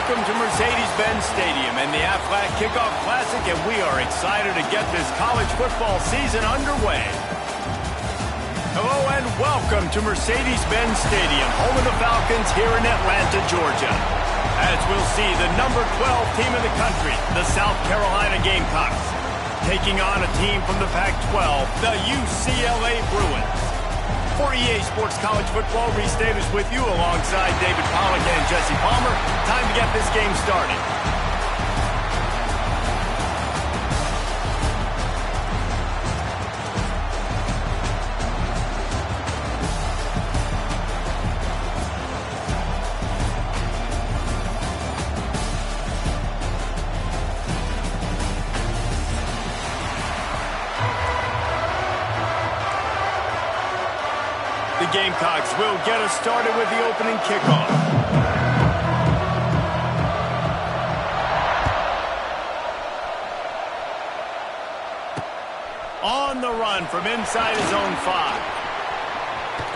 Welcome to Mercedes-Benz Stadium and the Aflac Kickoff Classic, and we are excited to get this college football season underway. Hello and welcome to Mercedes-Benz Stadium, home of the Falcons here in Atlanta, Georgia. As we'll see, the number 12 team in the country, the South Carolina Gamecocks, taking on a team from the Pac-12, the UCLA Bruins. For EA Sports College Football, Reese Davis with you alongside David Pollack and Jesse Palmer. Time to get this game started. The Gamecocks will get us started with the opening kickoff. On the run from inside his own 5.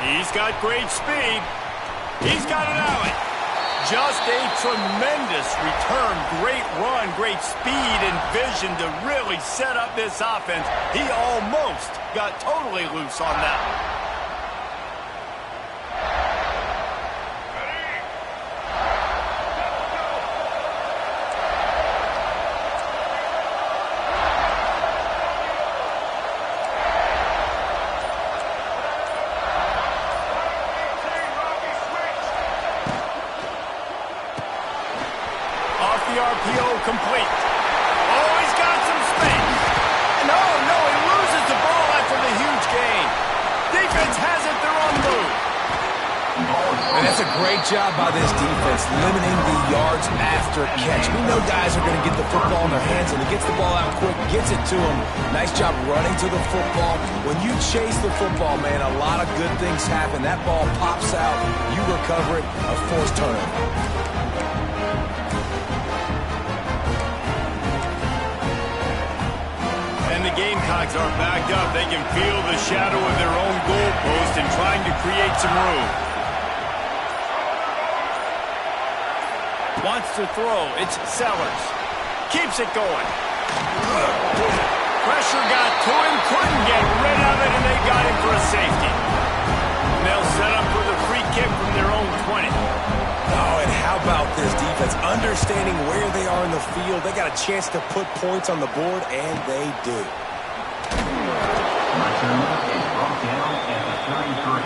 He's got great speed. He's got an alley. Just a tremendous return. Great run, great speed and vision to really set up this offense. He almost got totally loose on that. The RPO complete. Oh, he's got some space. No, he loses the ball after the huge gain. Defense has it, they're on the move. And that's a great job by this defense, limiting the yards after catch. We know guys are going to get the football in their hands, and he gets the ball out quick, gets it to them. Nice job running to the football. When you chase the football, man, a lot of good things happen. That ball pops out, you recover it, a forced turnover. And the Gamecocks are backed up. They can feel the shadow of their own goalpost and trying to create some room. Wants to throw. It's Sellers. Keeps it going. Pressure got to him. Couldn't get rid of it, and they got him for a safety. And they'll set up for the free kick from their own 20. Oh, and how about this defense? Understanding where they are in the field. They got a chance to put points on the board, and they do. Return is brought down at the 33.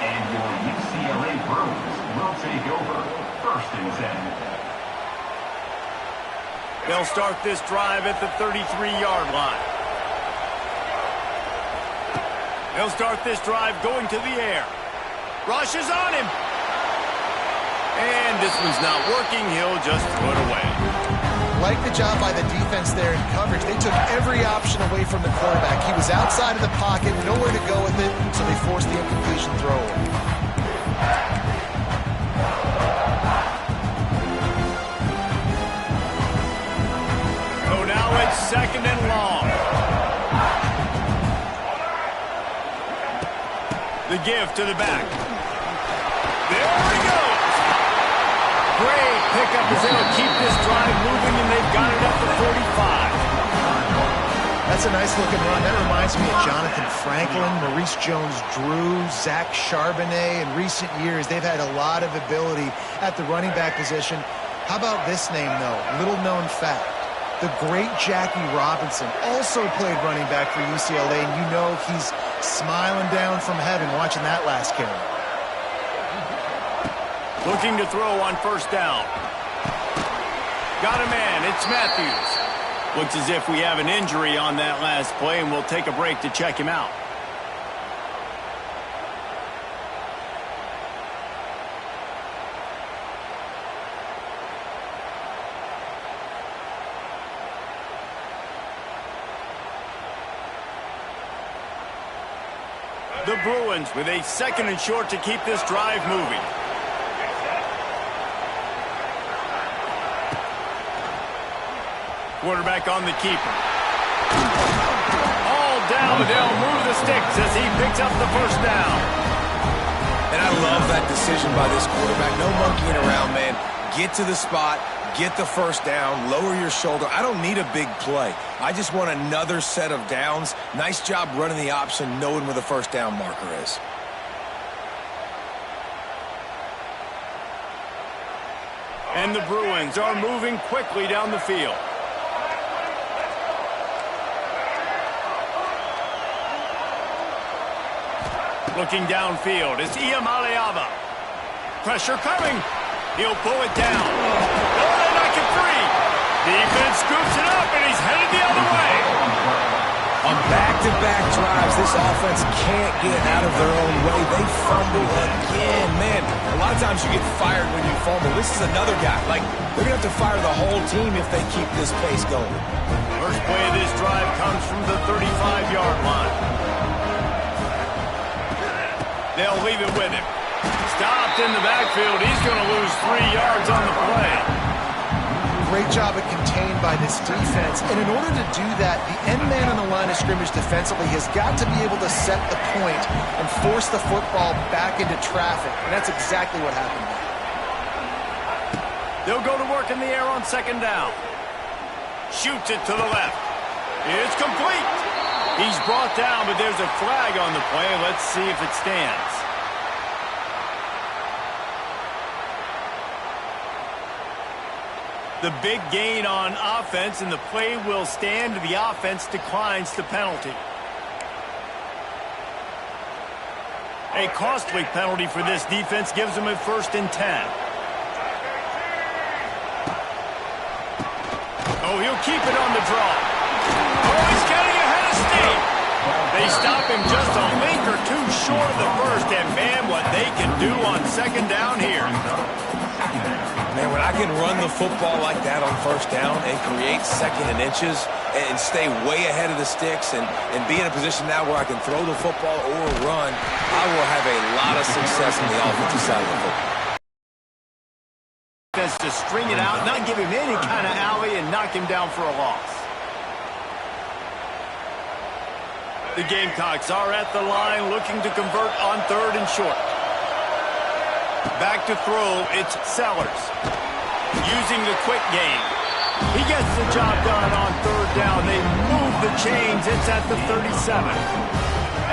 And your UCLA Bruins will take over 1st and 10. They'll start this drive at the 33-yard line. They'll start this drive going to the air. Rush is on him. And this one's not working. He'll just throw it away. Like the job by the defense there in coverage. They took every option away from the quarterback. He was outside of the pocket, nowhere to go with it, so they forced the incompletion throw. So now it's 2nd and long. The give to the back. There we go. Great pickup as they'll keep this drive moving, and they've got it up to 45. That's a nice-looking run. That reminds me of Jonathan Franklin, Maurice Jones-Drew, Zach Charbonnet. In recent years, they've had a lot of ability at the running back position. How about this name, though? Little-known fact. The great Jackie Robinson also played running back for UCLA, and you know he's smiling down from heaven watching that last carry. Looking to throw on 1st down. Got a man. It's Matthews. Looks as if we have an injury on that last play, and we'll take a break to check him out. The Bruins with a 2nd and short to keep this drive moving. Quarterback on the keeper. All down. They'll move the sticks as he picks up the 1st down. And I love that decision by this quarterback. No monkeying around, man. get to the spot, get the first down, lower your shoulder. I don't need a big play. I just want another set of downs. Nice job running the option, knowing where the first down marker is. And the Bruins are moving quickly down the field. Looking downfield, it's Iamaleava. Pressure coming. He'll pull it down. Oh, they knock it free. Defense scoops it up, and he's headed the other way. On back-to-back drives, this offense can't get out of their own way. They fumble again. Man, a lot of times you get fired when you fumble. This is another guy. Like, they're going to have to fire the whole team if they keep this pace going. First play of this drive comes from the 35-yard line. They'll leave it with him. Stopped in the backfield. He's going to lose 3 yards on the play. Great job of contained by this defense. And in order to do that, the end man on the line of scrimmage defensively has got to be able to set the point and force the football back into traffic. And that's exactly what happened there. They'll go to work in the air on second down. Shoots it to the left. It's complete. He's brought down, but there's a flag on the play. Let's see if it stands. The big gain on offense, and the play will stand. The offense declines the penalty. A costly penalty for this defense gives them a 1st and 10. Oh, he'll keep it on the draw. Oh, he's getting ahead of steam. They stop him just a link or two short of the first, and man, what they can do on second down here. Man, when I can run the football like that on first down and create 2nd and inches and stay way ahead of the sticks and be in a position now where I can throw the football or run, I will have a lot of success on the offensive side of the football. Just to string it out, not give him any kind of alley, and knock him down for a loss. The Gamecocks are at the line looking to convert on 3rd and short. Back to throw, it's Sellers. Using the quick game. He gets the job done on 3rd down. They move the chains. It's at the 37.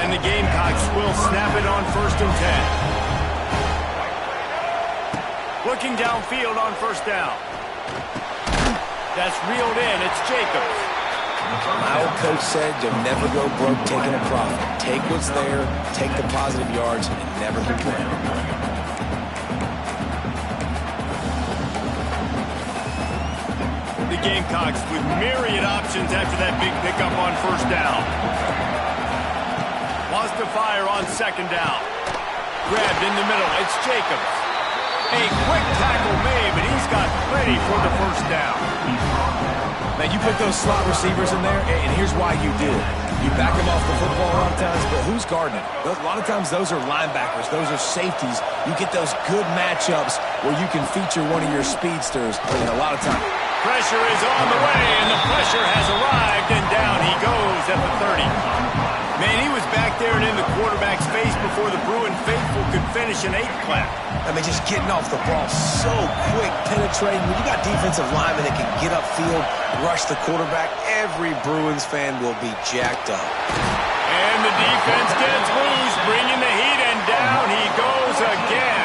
And the Gamecocks will snap it on 1st and 10. Looking downfield on 1st down. That's reeled in. It's Jacobs. My old coach said you'll never go broke taking a profit. Take what's there, take the positive yards, and never complain. The Gamecocks with myriad options after that big pickup on 1st down. Wants to fire on 2nd down. Grabbed in the middle. It's Jacobs. A quick tackle made, but he's got plenty for the 1st down. Man, you put those slot receivers in there, and here's why you do it. You back them off the football a lot of times, but who's guarding it? A lot of times those are linebackers. Those are safeties. You get those good matchups where you can feature one of your speedsters, and a lot of times. Pressure is on the way, and the pressure has arrived, and down he goes at the 30. Man, he was back there and in the quarterback's face before the Bruin faithful could finish an 8th clap. I mean, just getting off the ball so quick, penetrating. When you got defensive linemen that can get upfield, rush the quarterback, every Bruins fan will be jacked up. And the defense gets loose, bringing the heat, and down he goes again.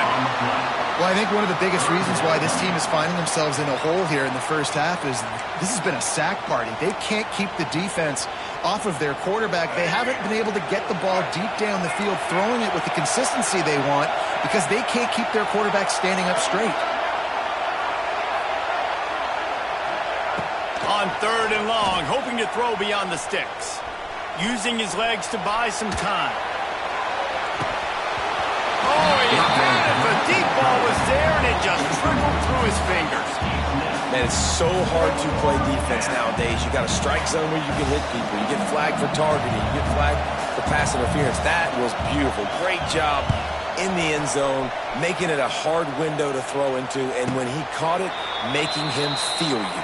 Well, I think one of the biggest reasons why this team is finding themselves in a hole here in the first half is this has been a sack party. They can't keep the defense off of their quarterback. They haven't been able to get the ball deep down the field, throwing it with the consistency they want because they can't keep their quarterback standing up straight. On 3rd and long, hoping to throw beyond the sticks. Using his legs to buy some time. Oh, he got it. The deep ball was there, and it just trickled through his fingers. Man, it's so hard to play defense nowadays. You got a strike zone where you can hit people. You get flagged for targeting. You get flagged for pass interference. That was beautiful. Great job in the end zone, making it a hard window to throw into, and when he caught it, making him feel you.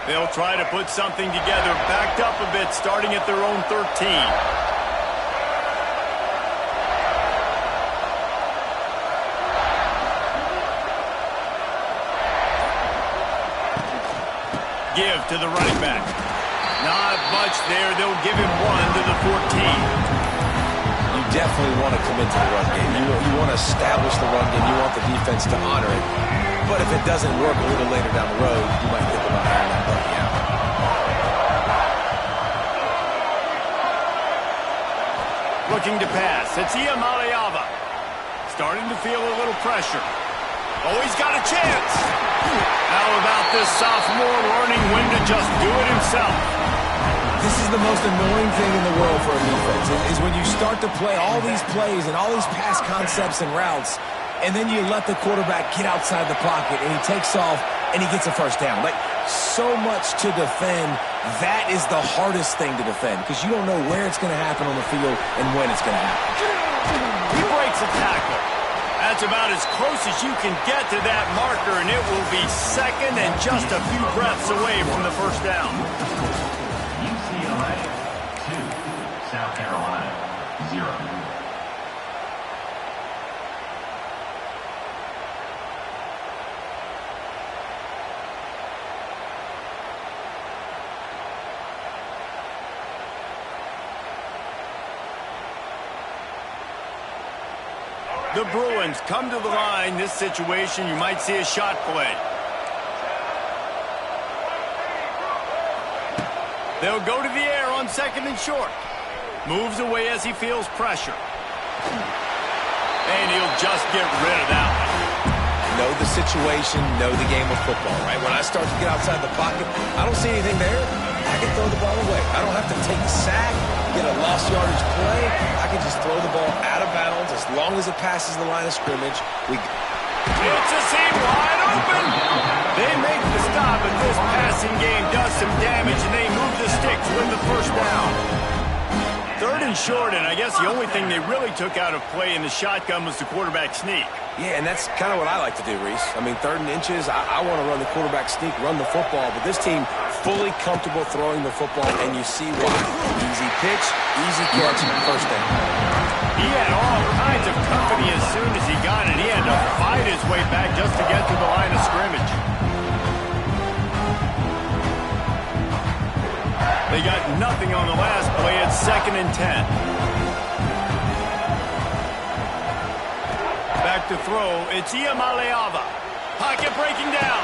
They'll try to put something together, backed up a bit, starting at their own 13. Give to the running back. Not much there. They'll give him 1 to the 14. You definitely want to commit to the run game. You want to establish the run game. You want the defense to honor it. But if it doesn't work a little later down the road, you might think about hiring that puppy out. Looking to pass. It's Iamaleava. Starting to feel a little pressure. Oh, he's got a chance. How about this sophomore learning when to just do it himself? This is the most annoying thing in the world for a defense, is when you start to play all these plays and all these pass concepts and routes, and then you let the quarterback get outside the pocket, and he takes off, and he gets a first down. Like, so much to defend. That is the hardest thing to defend, because you don't know where it's going to happen on the field and when it's going to happen. He breaks a tackle. That's about as close as you can get to that marker, and it will be second and just a few breaths away from the first down. UCLA 2, South Carolina 0. The Bruins come to the line. This situation, you might see a shot play. They'll go to the air on second and short. Moves away as he feels pressure. And he'll just get rid of that one. Know the situation, know the game of football, right? When I start to get outside the pocket, I don't see anything there. I can throw the ball away. I don't have to take a sack, get a lost yardage play. I can just throw the ball out of bounds as long as it passes the line of scrimmage. It's a seam wide open. They make the stop, but this passing game does some damage, and they move the sticks with the first down. Third and short, and I guess the only thing they really took out of play in the shotgun was the quarterback sneak. Yeah, and that's kind of what I like to do, Reese. I mean, 3rd and inches, I want to run the quarterback sneak, run the football, but this team fully comfortable throwing the football, and you see why. Easy pitch, easy catch, first down. He had all kinds of company as soon as he got it. He had to fight his way back just to get to the line of scrimmage. They got nothing on the last play. It's 2nd and 10. Back to throw. It's Iamaleava. Pocket breaking down.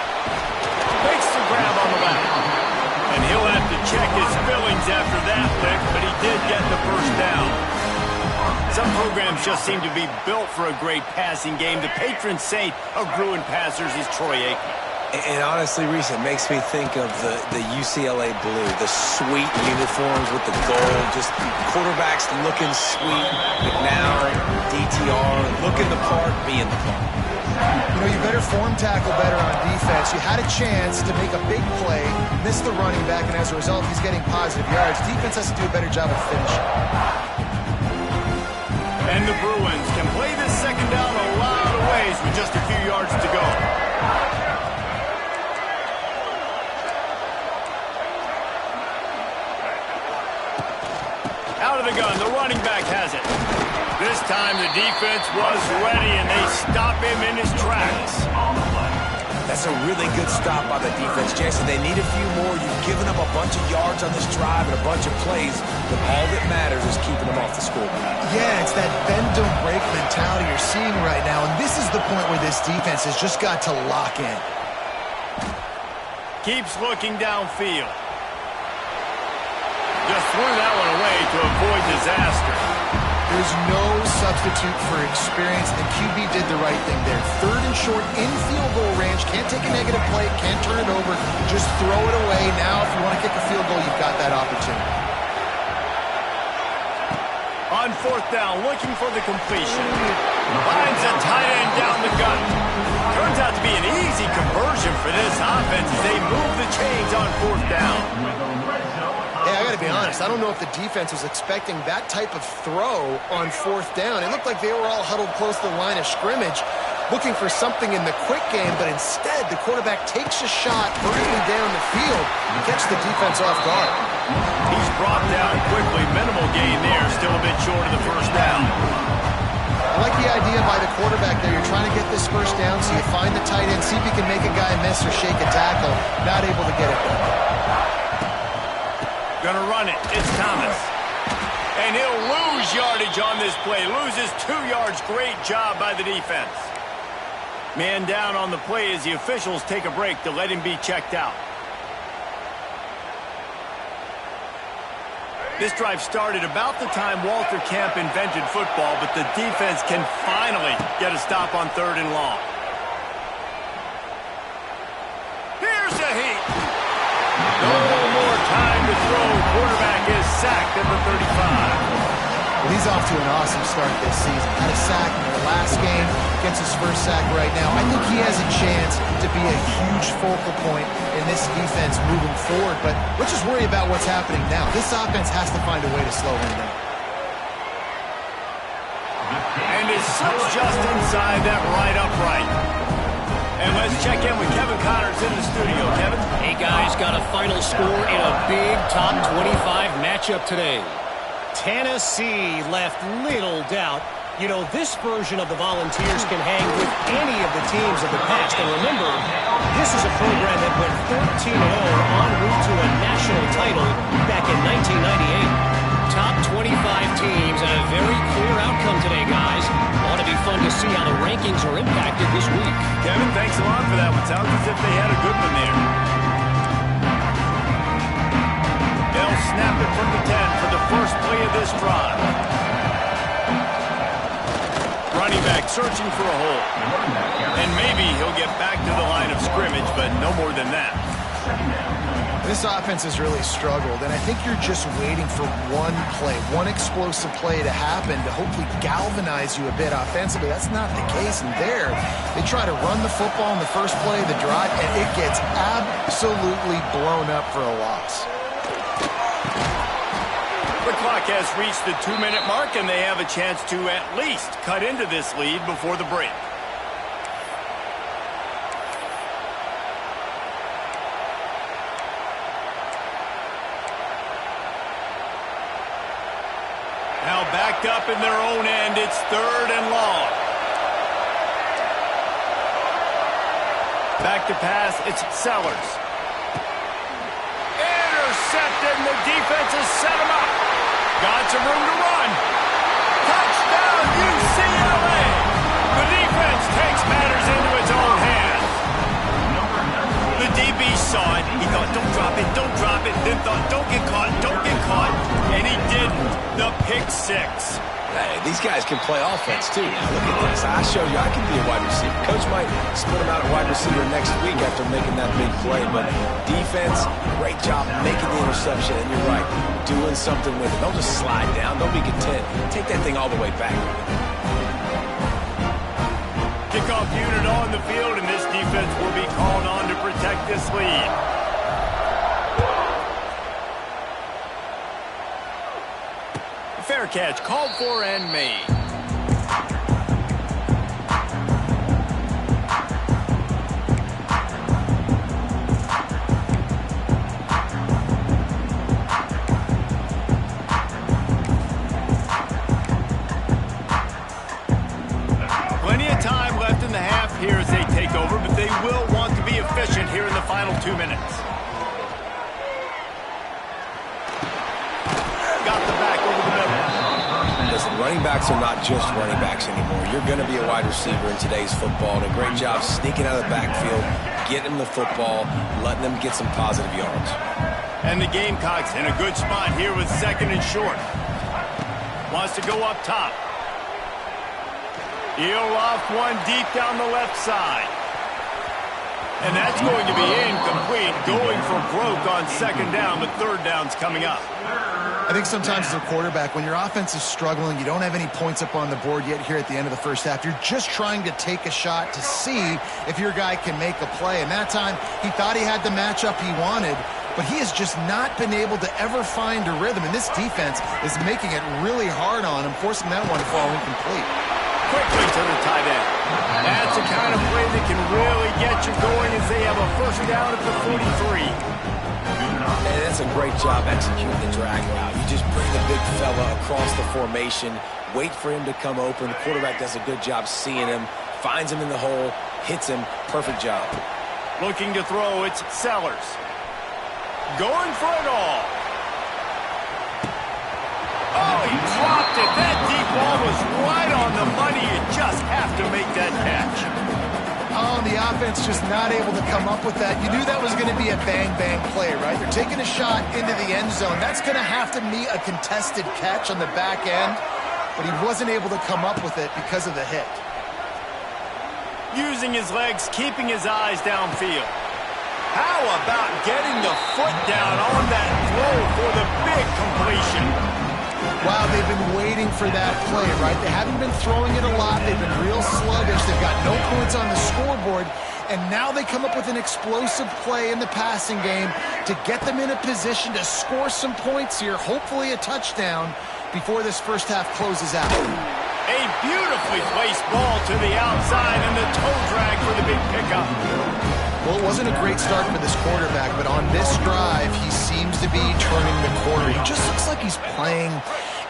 Makes the grab on the left. And he'll have to check his feelings after that lick, but he did get the first down. Some programs just seem to be built for a great passing game. The patron saint of Bruin passers is Troy Aikman. And honestly, Reese, it makes me think of the UCLA blue, the sweet uniforms with the gold, just quarterbacks looking sweet. McNown, DTR, looking the part, being the part. You know, you better form tackle better on defense. You had a chance to make a big play, missed the running back, and as a result, he's getting positive yards. Defense has to do a better job of finishing. And the Bruins can play this second down a lot of ways with just a few yards to go. Out of the gun, the running back has it. This time the defense was ready, and they stop him in his tracks. That's a really good stop by the defense, Jason. They need a few more. You've given up a bunch of yards on this drive and a bunch of plays, but all that matters is keeping them off the scoreboard. Yeah, it's that bend, don't break mentality you're seeing right now, and this is the point where this defense has just got to lock in. Keeps looking downfield. Just threw that one away to avoid disaster. There's no substitute for experience. The QB did the right thing there. 3rd and short in field goal range. Can't take a negative play. Can't turn it over. Just throw it away. Now, if you want to kick a field goal, you've got that opportunity. On 4th down, looking for the completion. Finds a tight end down the gut. Turns out to be an easy conversion for this offense as they move the chains on 4th down. Hey, I got to be honest. I don't know if the defense was expecting that type of throw on 4th down. It looked like they were all huddled close to the line of scrimmage. looking for something in the quick game, but instead the quarterback takes a shot early down the field and gets the defense off guard. He's brought down quickly. Minimal gain there. Still a bit short of the first down. I like the idea by the quarterback there. You're trying to get this first down, so you find the tight end, see if you can make a guy miss or shake a tackle. Not able to get it done. Gonna run it. It's Thomas. And he'll lose yardage on this play. Loses 2 yards. Great job by the defense. Man down on the play as the officials take a break to let him be checked out. This drive started about the time Walter Camp invented football, but the defense can finally get a stop on 3rd and long. Here's a heat. No more time to throw. Quarterback is sacked at the 35. Well, he's off to an awesome start this season. Had a sack in the last game, gets his first sack right now. I think he has a chance to be a huge focal point in this defense moving forward, but let's just worry about what's happening now. This offense has to find a way to slow him down. And it slips just inside that right upright. And let's check in with Kevin Connors in the studio. Kevin? Hey, guys, got a final score in a big top 25 matchup today. Tennessee left little doubt. You know, this version of the Volunteers can hang with any of the teams of the past. And remember, this is a program that went 13-0 en route to a national title back in 1998. Top 25 teams and a very clear outcome today, guys. Ought to be fun to see how the rankings are impacted this week. Kevin, thanks a lot for that one. Sounds as if they had a good one there. They'll snap it from the 10 for the first play of this drive. Running back searching for a hole. And maybe he'll get back to the line of scrimmage, but no more than that. This offense has really struggled, and I think you're just waiting for one play, one explosive play to happen to hopefully galvanize you a bit offensively. That's not the case, and there they try to run the football in the first play of the drive, and it gets absolutely blown up for a loss. The clock has reached the 2-minute mark, and they have a chance to at least cut into this lead before the break. Now backed up in their own end, it's 3rd and long. Back to pass, it's Sellers. Intercepted, and the defense has set him up. Got some room to run. Touchdown, UCLA! The defense takes matters into its own hands. The DB saw it. He thought, don't drop it. Then thought, don't get caught. And he didn't. The pick 6. Hey, these guys can play offense, too. Now, look at this. I show you I can be a wide receiver. Coach might split him out at wide receiver next week after making that big play. But defense, great job making the interception. And you're right, doing something with it. Don't just slide down. Don't be content. Take that thing all the way back. Kickoff unit on the field, and this defense will be called on to protect this lead. Fair catch, called for and made. Plenty of time left in the half here as they take over, but they will want to be efficient here in the final 2 minutes. Running backs are not just running backs anymore. You're going to be a wide receiver in today's football. And a great job sneaking out of the backfield, getting them the football, letting them get some positive yards. And the Gamecocks in a good spot here with 2nd and short. Wants to go up top. He'll loft one deep down the left side. And that's going to be incomplete. Going for broke on 2nd down, but 3rd down's coming up. I think sometimes as a quarterback, when your offense is struggling, you don't have any points up on the board yet here at the end of the first half. You're just trying to take a shot to see if your guy can make a play. And that time, he thought he had the matchup he wanted, but he has just not been able to ever find a rhythm. And this defense is making it really hard on him, forcing that one to fall incomplete. quickly to the tight end. That's the kind of play that can really get you going as they have a first down at the 43. And that's a great job executing the drag route. You just bring the big fella across the formation, wait for him to come open. The quarterback does a good job seeing him, finds him in the hole, hits him. Perfect job. Looking to throw, it's Sellers. Going for it all. Oh, he dropped it. That deep ball was right on the money. You just have to make that catch. Oh, the offense just not able to come up with that. You knew that was going to be a bang-bang play, right? They're taking a shot into the end zone. That's going to have to be a contested catch on the back end, but he wasn't able to come up with it because of the hit. Using his legs, keeping his eyes downfield. How about getting the foot down on that throw for the big completion? Wow, they've been waiting for that play, right? They haven't been throwing it a lot. They've been real sluggish. They've got no points on the scoreboard. And now they come up with an explosive play in the passing game to get them in a position to score some points here, hopefully a touchdown, before this first half closes out. A beautifully placed ball to the outside and the toe drag for the big pickup. Well, it wasn't a great start for this quarterback, but on this drive, he seems to be turning the corner. He just looks like he's playing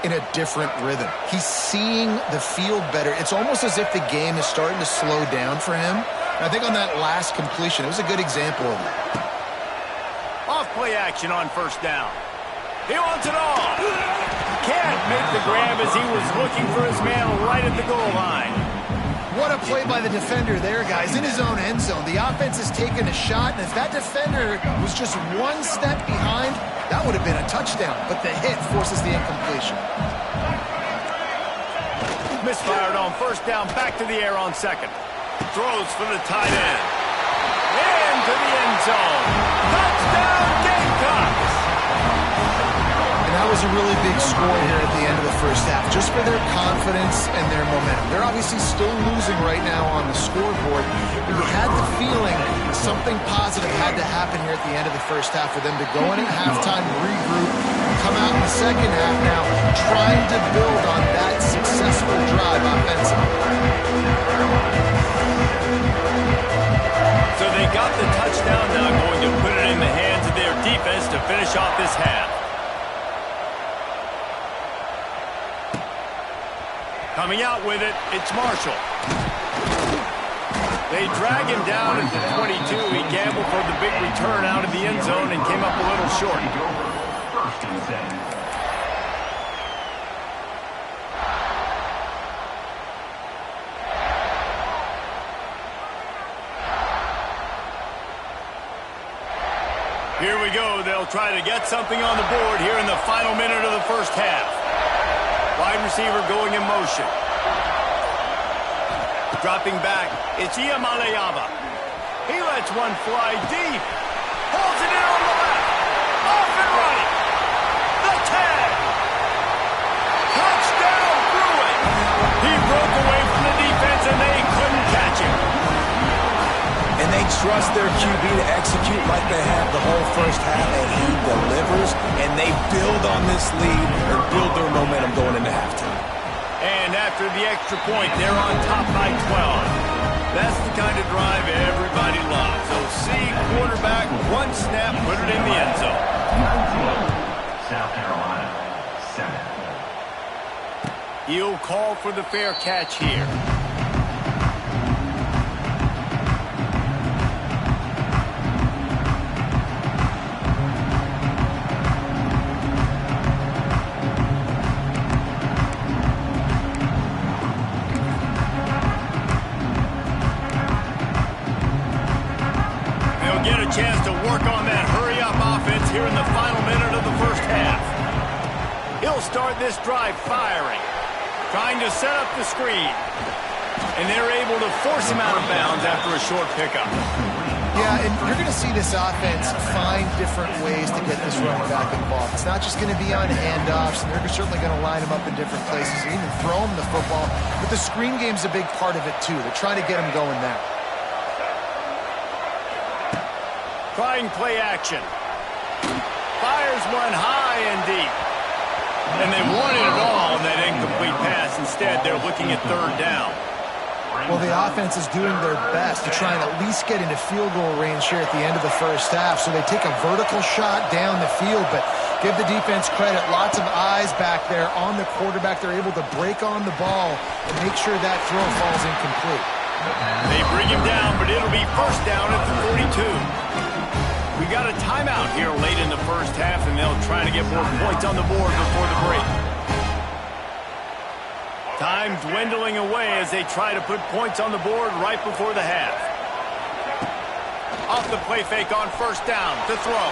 in a different rhythm. He's seeing the field better. It's almost as if the game is starting to slow down for him. And I think on that last completion, it was a good example of it. Off play action on first down. He wants it all. Can't make the grab as he was looking for his man right at the goal line. What a play by the defender there, guys. In his own end zone. The offense has taken a shot, and if that defender was just one step behind, that would have been a touchdown. But the hit forces the incompletion. Misfired on first down, back to the air on second. Throws for the tight end. Into the end zone. Touchdown, Gamecocks! And that was a really big score here at the end of the first half, just for their confidence and their momentum. They're obviously still losing right now on the scoreboard, but you had the feeling something positive had to happen here at the end of the first half for them to go in at halftime, regroup, and come out in the second half now trying to build on that successful drive offensively. So they got the touchdown, now going to put it in the hands of their defense to finish off this half. Coming out with it, it's Marshall. They drag him down at the 22. He gambled for the big return out of the end zone and came up a little short. First and 10. Here we go. They'll try to get something on the board here in the final minute of the first half. Wide receiver going in motion. Dropping back, it's Iamaleava. He lets one fly deep. Pulls it in on the left. Off and running. The tag. Touchdown, Bruin. He broke away from the defense and they couldn't catch him. And they trust their QB to execute like they have the whole first half, and he delivers, and they build on this lead or build their momentum going into halftime. And after the extra point, they're on top by 12. That's the kind of drive everybody loves. OC quarterback, one snap, put it in the end zone. South Carolina, 7. He'll call for the fair catch here. Chance to work on that hurry-up offense here in the final minute of the first half. He'll start this drive firing, trying to set up the screen. And they're able to force him out of bounds after a short pickup. Yeah, and you're going to see this offense find different ways to get this running back involved. It's not just going to be on handoffs, and they're certainly going to line him up in different places and even throw him the football. But the screen game's a big part of it, too. They're trying to get him going now. Trying play action. Fires one high and deep. And they wanted it all on that incomplete pass. Instead, they're looking at third down. Well, the offense is doing their best to try and at least get into field goal range here at the end of the first half. So they take a vertical shot down the field, but give the defense credit. Lots of eyes back there on the quarterback. They're able to break on the ball and make sure that throw falls incomplete. They bring him down, but it'll be first down at the 42. We got a timeout here late in the first half, and they'll try to get more points on the board before the break. Time dwindling away as they try to put points on the board right before the half. Off the play fake on first down to throw.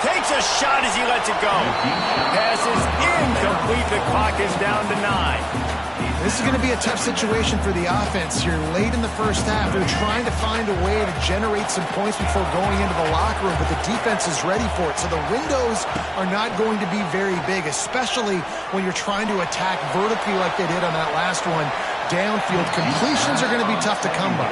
Takes a shot as he lets it go. Pass is incomplete. The clock is down to 9. This is going to be a tough situation for the offense here. Late in the first half, they're trying to find a way to generate some points before going into the locker room, but the defense is ready for it. So the windows are not going to be very big, especially when you're trying to attack vertically like they did on that last one. Downfield completions are going to be tough to come by.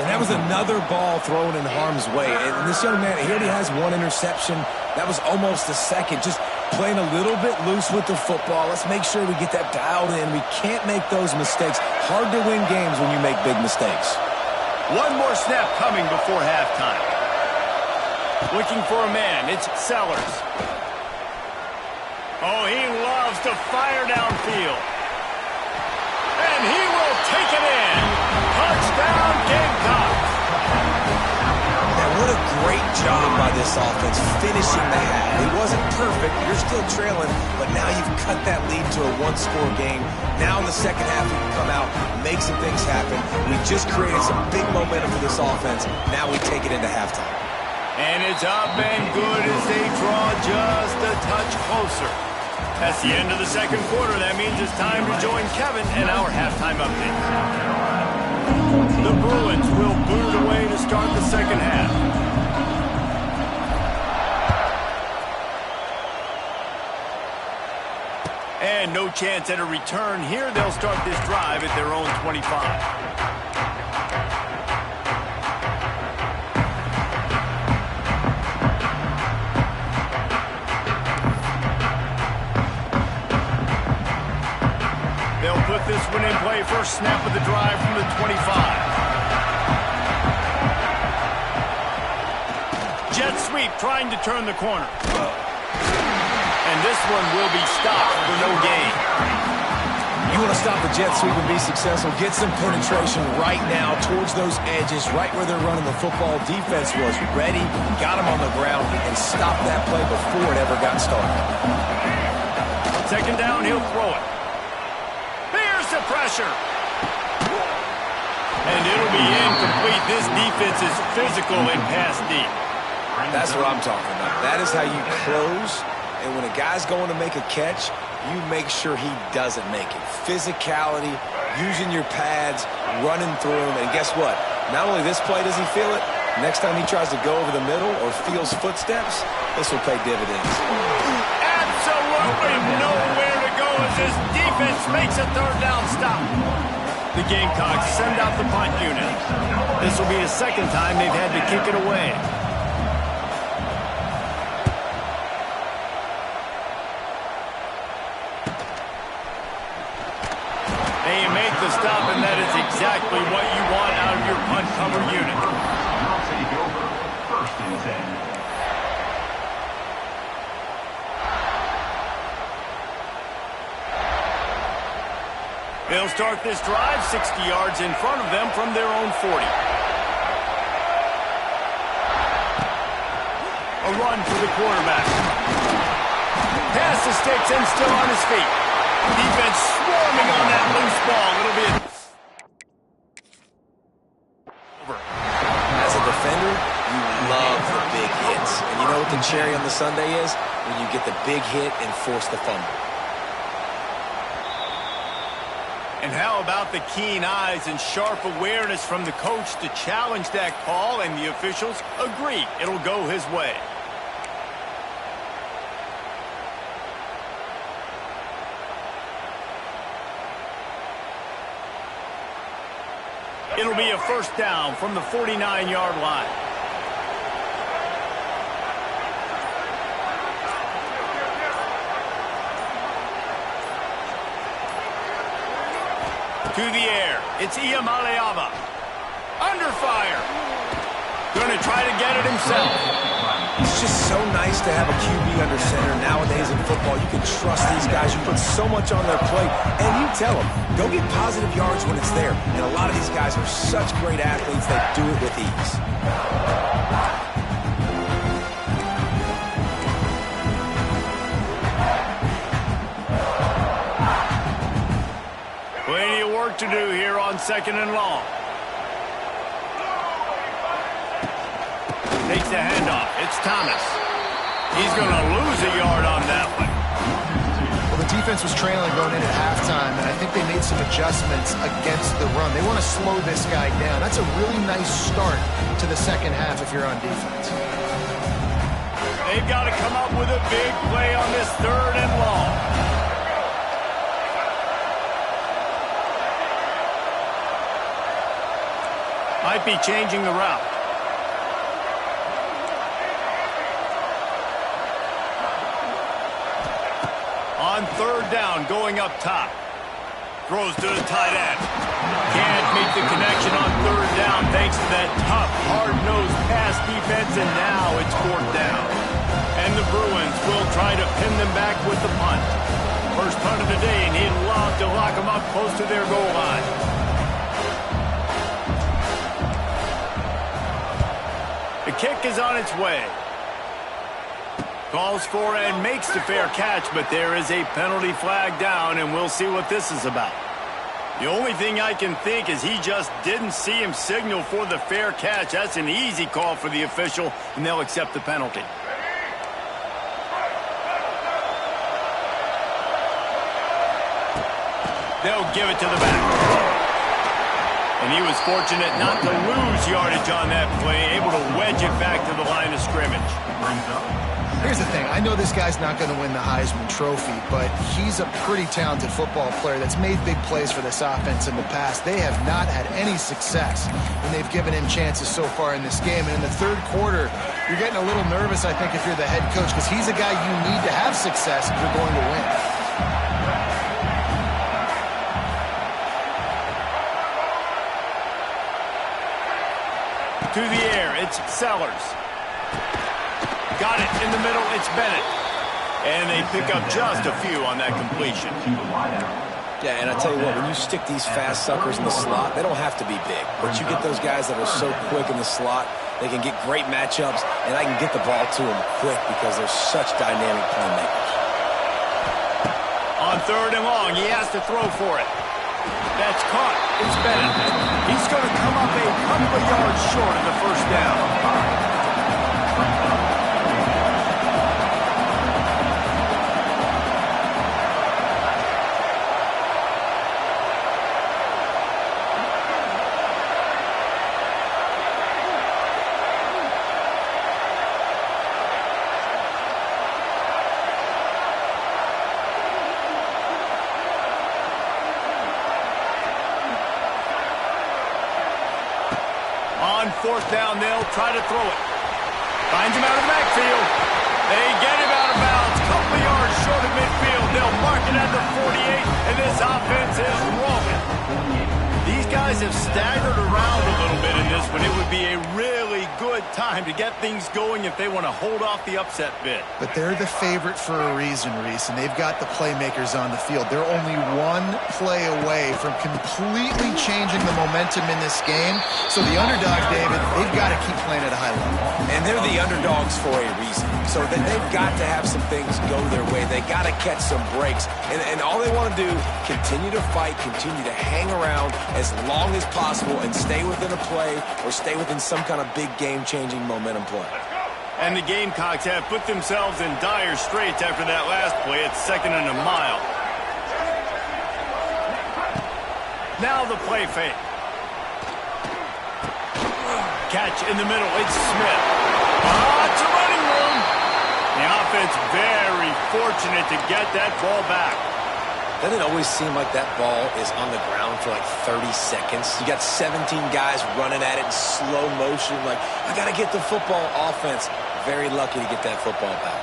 And that was another ball thrown in harm's way. And this young man, he already has one interception. That was almost a second. Just playing a little bit loose with the football. Let's make sure we get that dialed in. We can't make those mistakes. Hard to win games when you make big mistakes. One more snap coming before halftime. Looking for a man. It's Sellers. Oh, he loves to fire downfield. And he will take it in. Touchdown, Gamecocks. What a great job by this offense finishing the half. It wasn't perfect. You're still trailing, but now you've cut that lead to a one-score game. Now in the second half, we can come out, make some things happen. We just created some big momentum for this offense. Now we take it into halftime. And it's up and good as they draw just a touch closer. That's the end of the second quarter. That means it's time to join Kevin and our halftime update. The Bruins will boot it away to start the second half. And no chance at a return here. They'll start this drive at their own 25. Put this one in play. First snap of the drive from the 25. Jet sweep trying to turn the corner. And this one will be stopped for no gain. You want to stop the jet sweep and be successful, get some penetration right now towards those edges, right where they're running the football. Defense was ready, got them on the ground, and stopped that play before it ever got started. Second down, he'll throw it. The pressure. And it'll be incomplete. This defense is physical and pass deep. That's what I'm talking about. That is how you close. And when a guy's going to make a catch, you make sure he doesn't make it. Physicality, using your pads, running through him. And guess what? Not only this play does he feel it, next time he tries to go over the middle or feels footsteps, this will pay dividends. Absolutely nowhere to go as this defense makes a third down stop. The Gamecocks send out the punt unit. This will be the second time they've had to kick it away. They make the stop, and that is exactly what you want out of your punt cover unit. I'll take over. First and 10. They'll start this drive 60 yards in front of them from their own 40. A run for the quarterback. Pass the sticks and still on his feet. Defense swarming on that loose ball. It'll be over. As a defender, you love the big hits. And you know what the cherry on the sundae is? When you get the big hit and force the fumble. And how about the keen eyes and sharp awareness from the coach to challenge that call, and the officials agree it'll go his way. It'll be a first down from the 49-yard line. To the air. It's Iamaleava. Under fire. Going to try to get it himself. It's just so nice to have a QB under center. Nowadays in football, you can trust these guys. You put so much on their plate, and you tell them, go get positive yards when it's there. And a lot of these guys are such great athletes that do it with ease. Plenty of work to do here on 2nd and long. Takes the handoff. It's Thomas. He's going to lose a yard on that one. Well, the defense was trailing going in at halftime, and I think they made some adjustments against the run. They want to slow this guy down. That's a really nice start to the second half if you're on defense. They've got to come up with a big play on this 3rd and long. Might be changing the route. On 3rd down, going up top. Throws to the tight end. Can't meet the connection on 3rd down thanks to that tough, hard-nosed pass defense, and now it's 4th down. And the Bruins will try to pin them back with the punt. First punt of the day, and he'd love to lock them up close to their goal line. The kick is on its way. Calls for and makes the fair catch, but there is a penalty flag down, and we'll see what this is about. The only thing I can think is he just didn't see him signal for the fair catch. That's an easy call for the official, and they'll accept the penalty. They'll give it to the back. And he was fortunate not to lose yardage on that play, able to wedge it back to the line of scrimmage. Here's the thing. I know this guy's not going to win the Heisman Trophy, but he's a pretty talented football player that's made big plays for this offense in the past. They have not had any success when they've given him chances so far in this game. And in the 3rd quarter, you're getting a little nervous, I think, if you're the head coach, because he's a guy you need to have success if you're going to win. To the air, it's Sellers. Got it in the middle, it's Bennett. And they pick up just a few on that completion. Yeah, and I tell you what, when you stick these fast suckers in the slot, they don't have to be big. But you get those guys that are so quick in the slot, they can get great matchups, and I can get the ball to them quick because they're such dynamic playmakers. On 3rd and long, he has to throw for it. That's caught. It's Bennett. He's going to come up a couple of yards short of the 1st down. On 4th down, they'll try to throw it. Finds him out of the backfield. They get him out of bounds. Couple of yards short of midfield. They'll mark it at the 48, and this offense is rolling. These guys have staggered around a little bit in this one. It would be a really good time to get things going if they want to hold off the upset bid. But they're the favorite for a reason, Reese, and they've got the playmakers on the field. They're only one play away from completely changing the momentum in this game. So the underdog, David, they've got to keep playing at a high level. And they're the underdogs for a reason. So they've got to have some things go their way. They got to catch some breaks. And all they want to do, continue to fight, continue to hang around as long as possible and stay within a play or stay within some kind of big game-changing momentum play. And the Gamecocks have put themselves in dire straits after that last play. It's 2nd and a mile. Now the play fake. Catch in the middle. It's Smith. It's a running room. The offense very fortunate to get that ball back. Doesn't it always seem like that ball is on the ground for like 30 seconds? You got 17 guys running at it in slow motion. Like, I got to get the football. Offense, very lucky to get that football back.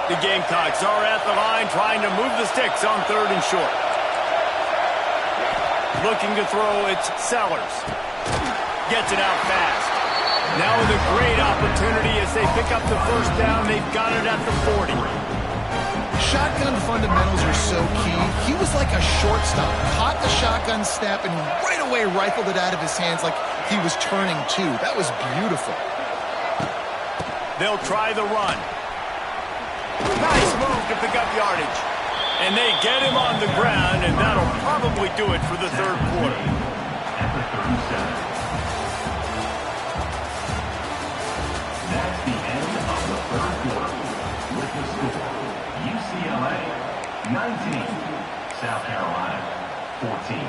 The Gamecocks are at the line trying to move the sticks on 3rd and short. Looking to throw, it's Sellers. Gets it out fast. Now with a great opportunity as they pick up the first down. They've got it at the 40. Shotgun fundamentals are so key. He was like a shortstop. Caught the shotgun snap and right away rifled it out of his hands like he was turning two. That was beautiful. They'll try the run. Nice move to pick up yardage. And they get him on the ground, and that'll probably do it for the third quarter. At the 37. That's the end of the third quarter. With the score, UCLA 19, South Carolina 14.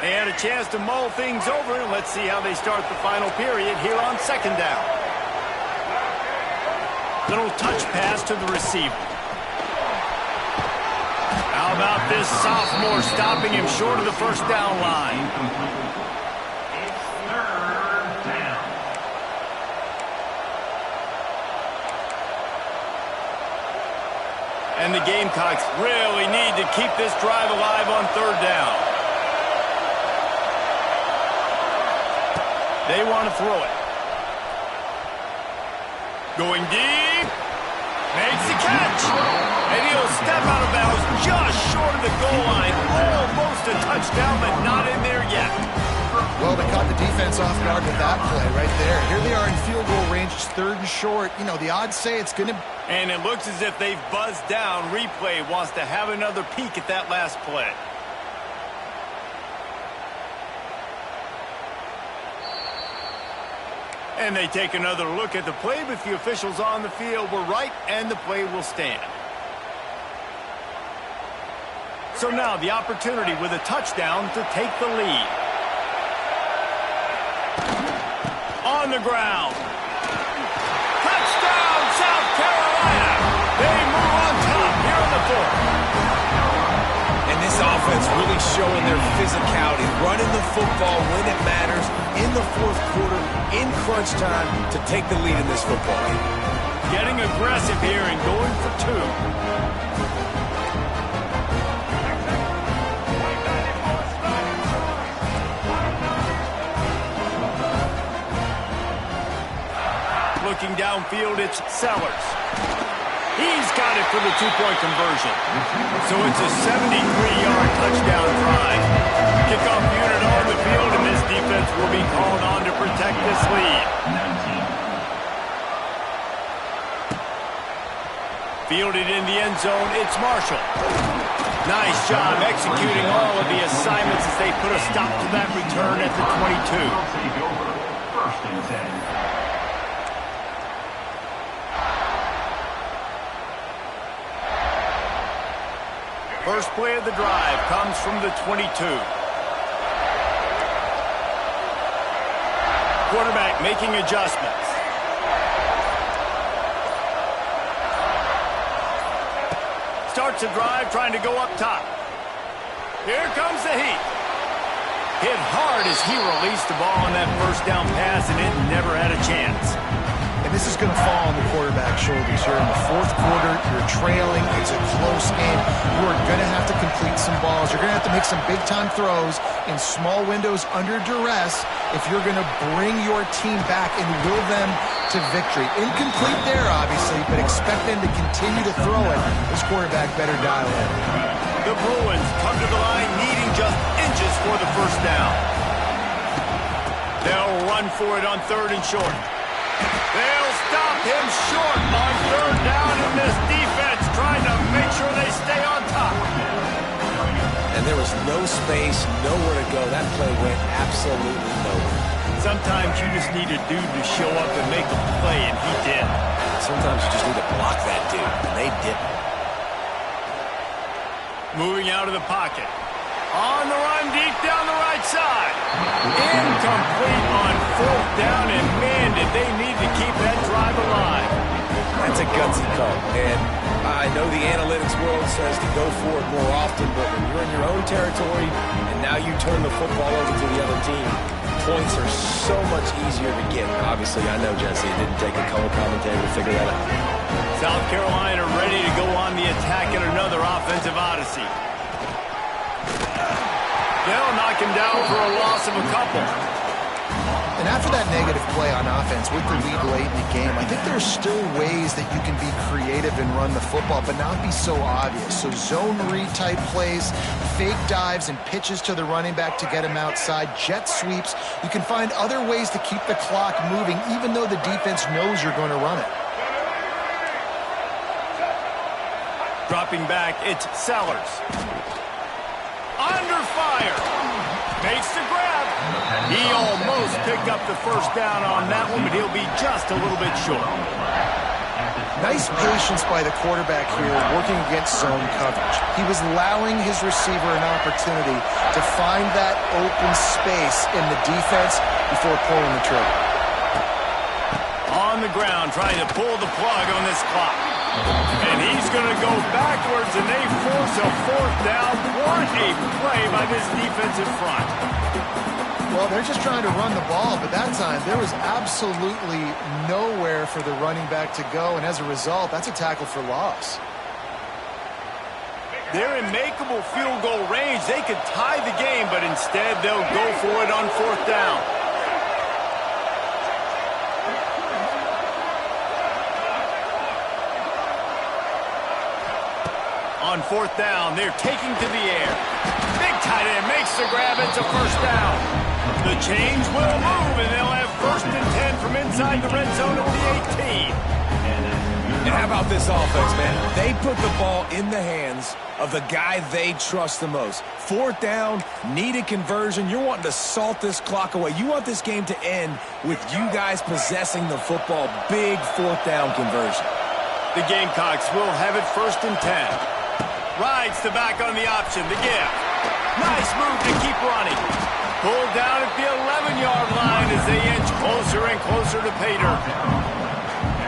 They had a chance to mull things over, and let's see how they start the final period here on second down. Little touch pass to the receiver. How about this sophomore stopping him short of the first down line? It's third down. And the Gamecocks really need to keep this drive alive on third down. They want to throw it. Going deep. Makes the catch. And he'll step out of bounds just short of the goal line. Almost a touchdown, but not in there yet. Well, they caught the defense off guard with that play right there. Here they are in field goal range. It's third and short. You know, the odds say it's going to... And it looks as if they've buzzed down. Replay wants to have another peek at that last play. And they take another look at the play, but the officials on the field were right, and the play will stand. So now the opportunity with a touchdown to take the lead. On the ground. Touchdown, South Carolina! They move on top here in the fourth. And this offense really showing their physicality, running the football when it matters, in the fourth quarter, in crunch time, to take the lead in this football game. Getting aggressive here and going for two. Looking downfield, it's Sellers. He's got it for the two-point conversion. So it's a 73-yard touchdown drive. Kickoff unit on the field, and this defense will be called on to protect this lead. 19. Fielded in the end zone, it's Marshall. Nice job executing all of the assignments as they put a stop to that return at the 22. Take over. First and 10. First play of the drive comes from the 22. Quarterback making adjustments. Starts a drive trying to go up top. Here comes the heat. Hit hard as he released the ball on that first down pass, and it never had a chance. And this is going to fall on the quarterback's shoulders here in the fourth quarter. You're trailing. It's a close game. You are going to have to complete some balls. You're going to have to make some big-time throws in small windows under duress if you're going to bring your team back and will them to victory. Incomplete there, obviously, but expect them to continue to throw it. This quarterback better dial in. The Bruins come to the line needing just inches for the first down. They'll run for it on third and short. They'll stop him short on third down, and this defense trying to make sure they stay on top. And there was no space, nowhere to go. That play went absolutely nowhere. Sometimes you just need a dude to show up and make a play, and he did. Sometimes you just need to block that dude, and they didn't. Moving out of the pocket. On the run, deep down the right side. Incomplete on fourth down, and man, did they need to keep that drive alive. That's a gutsy call, and I know the analytics world says to go for it more often, but when you're in your own territory and now you turn the football over to the other team, points are so much easier to get. Obviously, I know, Jesse, it didn't take a color commentator to figure that out. South Carolina ready to go on the attack in another offensive odyssey. They'll knock him down for a loss of a couple. And after that negative play on offense with the lead late in the game, I think there's still ways that you can be creative and run the football, but not be so obvious. So zone read type plays, fake dives and pitches to the running back to get him outside, jet sweeps. You can find other ways to keep the clock moving, even though the defense knows you're going to run it. Dropping back, it's Sellers. Under fire. Makes the grab. He almost picked up the first down on that one, but he'll be just a little bit short. Nice patience by the quarterback here, working against zone coverage. He was allowing his receiver an opportunity to find that open space in the defense before pulling the trigger. On the ground, trying to pull the plug on this clock. And he's going to go backwards, and they force a fourth down. What a play by this defensive front. Well, they're just trying to run the ball, but that time there was absolutely nowhere for the running back to go, and as a result, that's a tackle for loss. They're in makeable field goal range. They could tie the game, but instead they'll go for it on fourth down. On fourth down, they're taking to the air. Big tight end makes the grab. It's a first down. The change will move, and they'll have first and 10 from inside the red zone of the 18. And how about this offense, man? They put the ball in the hands of the guy they trust the most. Fourth down, needed conversion. You're wanting to salt this clock away. You want this game to end with you guys possessing the football. Big fourth down conversion. The Gamecocks will have it first and 10. Rides the back on the option, the give. Nice move to keep running. Pulled down at the 11-yard line as they inch closer and closer to pay dirt.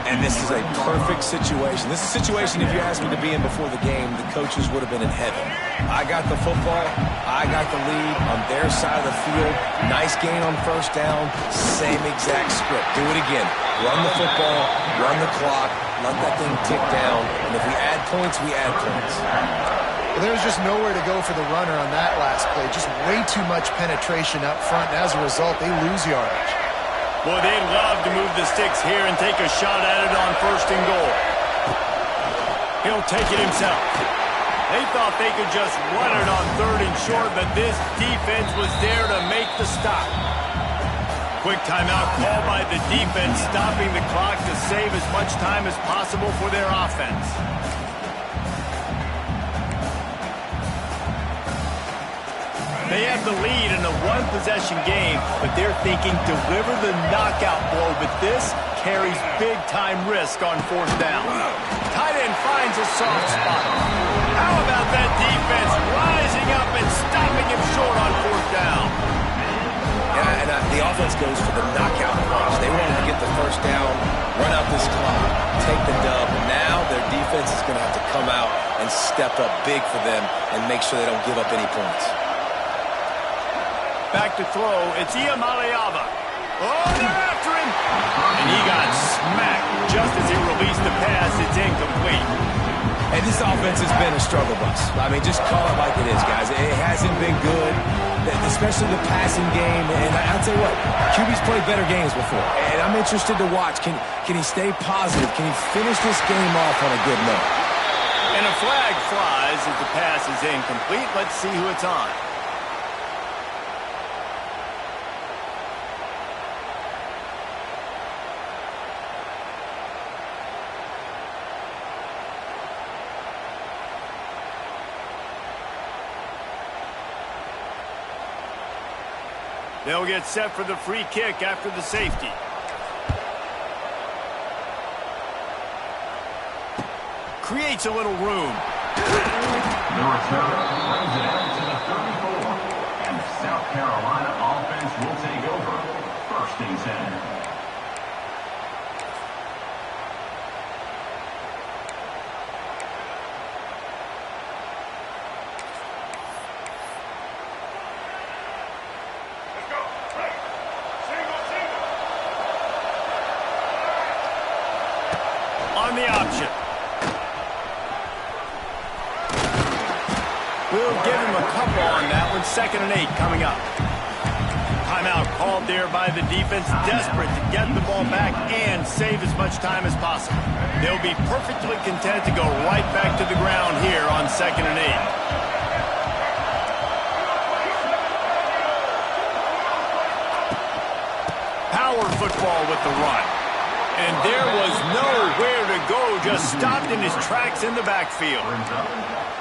And this is a perfect situation. This is a situation, if you asked me to be in before the game, the coaches would have been in heaven. I got the football. I got the lead on their side of the field. Nice gain on first down. Same exact script. Do it again. Run the football. Run the clock. Let that thing tick down. And if we add points, we add points. Well, there was just nowhere to go for the runner on that last play. Just way too much penetration up front. And as a result, they lose yardage. Boy, they'd love to move the sticks here and take a shot at it on first and goal. He'll take it himself. They thought they could just run it on third and short, but this defense was there to make the stop. Quick timeout called by the defense, stopping the clock to save as much time as possible for their offense. They have the lead in a one-possession game, but they're thinking deliver the knockout blow, but this carries big-time risk on fourth down. Tight end finds a soft spot. How about that defense rising up and stopping him short on fourth down? Yeah, and the offense goes for the knockout punch. They wanted to get the first down, run out this clock, take the dub. Now their defense is going to have to come out and step up big for them and make sure they don't give up any points. Back to throw, it's Iamaleava. Oh, they're after him! And he got smacked just as he released the pass. It's incomplete. And this offense has been a struggle bus. I mean, just call it like it is, guys. It hasn't been good, especially the passing game. And I'll tell you what, QB's played better games before. And I'm interested to watch. Can he stay positive? Can he finish this game off on a good note? And a flag flies as the pass is incomplete. Let's see who it's on. They'll get set for the free kick after the safety. Creates a little room. The return brings it out to the 34. And the South Carolina offense will take over. First and 10. On the option. We'll give him a couple on that one, 2nd and 8 coming up. Timeout called there by the defense, desperate to get the ball back and save as much time as possible. They'll be perfectly content to go right back to the ground here on 2nd and 8. Power football with the run. And there was nowhere to go, just stopped in his tracks in the backfield.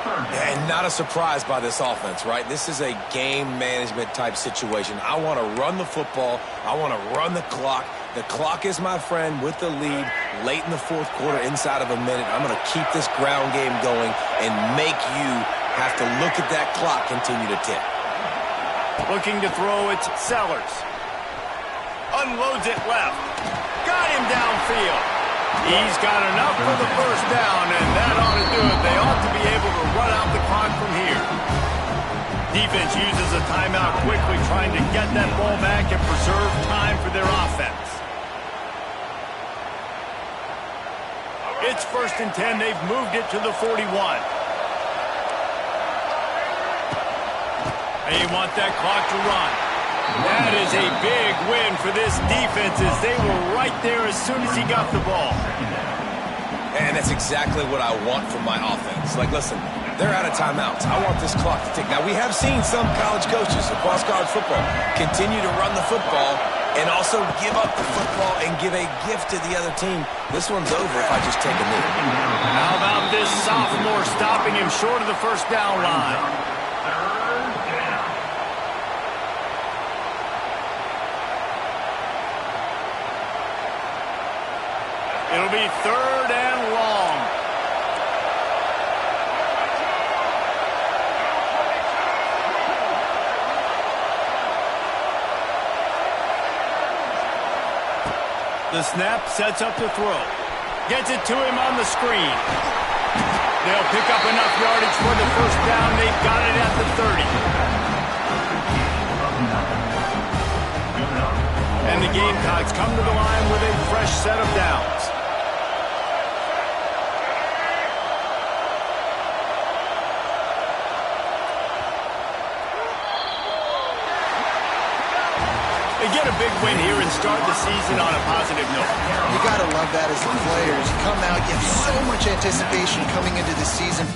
And not a surprise by this offense, right? This is a game management type situation. I want to run the football. I want to run the clock. The clock is my friend with the lead late in the 4th quarter, inside of a minute. I'm going to keep this ground game going and make you have to look at that clock continue to tick. Looking to throw, it's Sellers. Unloads it left. Got him downfield. He's got enough for the first down, and that ought to do it. They ought to be able to run out the clock from here. Defense uses a timeout quickly, trying to get that ball back and preserve time for their offense. It's 1st and 10. They've moved it to the 41. They want that clock to run. That is a big win for this defense as they were right there as soon as he got the ball. And that's exactly what I want from my offense. Like, listen, they're out of timeouts. I want this clock to tick. Now, we have seen some college coaches across college football continue to run the football and also give up the football and give a gift to the other team. This one's over if I just take a knee. How about this sophomore stopping him short of the first down line? It'll be 3rd and long. The snap sets up the throw. Gets it to him on the screen. They'll pick up enough yardage for the first down. They've got it at the 30. And the Gamecocks come to the line with a fresh set of downs. They get a big win here and start the season on a positive note. You got to love that as the players. You come out, you have so much anticipation coming into the season.